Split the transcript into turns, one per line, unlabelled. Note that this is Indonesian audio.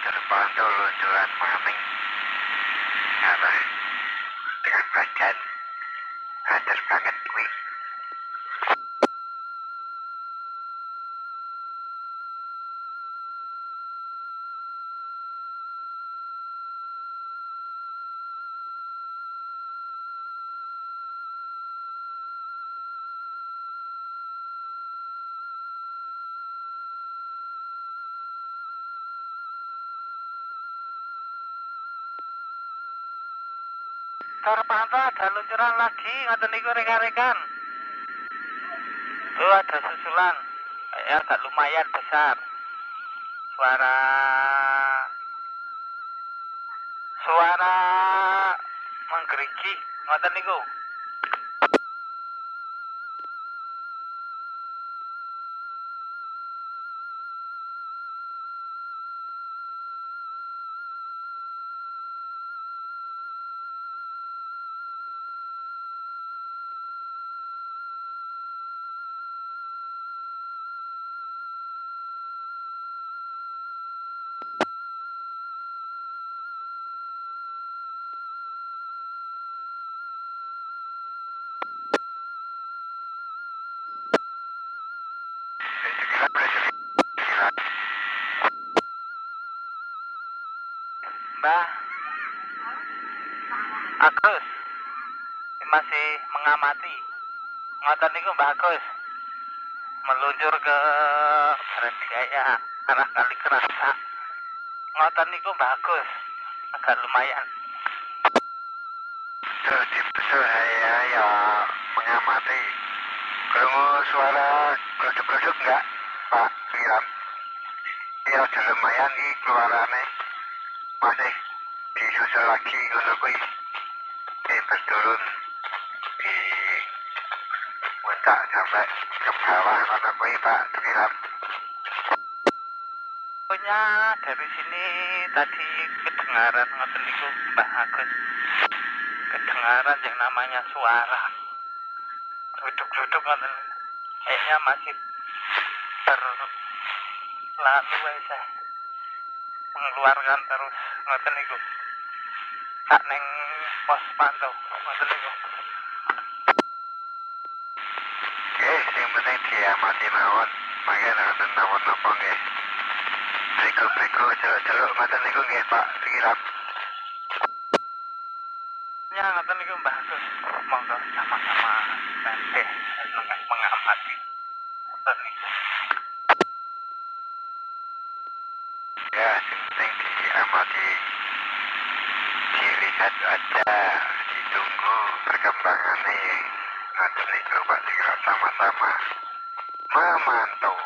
terpantau luncuran maning arah dengan badan hadir banget kuwi.
Terpantau ada luncuran lagi, ngoten niku rekan-rekan. Tuh ada susulan, ya agak lumayan besar. Suara menggerigi, ngoten niku. Mbah Agus masih mengamati, ngoten niku Mbah Agus meluncur ke Barat Jaya arah Kali Kerasa, ngoten niku Mbah Agus agak lumayan.
Betul saya ya mengamati. Krungu suara gledek-gledek enggak Pak Wiram? Ya udah lumayan nih keluarannya, masih disusul lagi ngono kuwi. Berturun di puncak sampai ke bawah ngono kuwi Pak Wiram.
Pokoknya dari sini tadi kedengaran ngoten niku Mbah Agus, kedengaran yang namanya suara duduk-duduk ngoten, kayaknya masih berlalu saya mengeluarkan terus ngoten niku sak neng pos pantau ngoten niku.
Yang penting diamati mawon, mangke nonton mawon napa nggih. Breko celuk-celuk ngoten niku nggih Pak Wiram.
Ya ngoten niku Mbah Agus, monggo sama-sama nanti mengamati ngoten niku.
Ya, yang penting diamati, dilihat aja, ditunggu perkembangannya. Ngoten niku Pak Wiram, sama-sama memantau.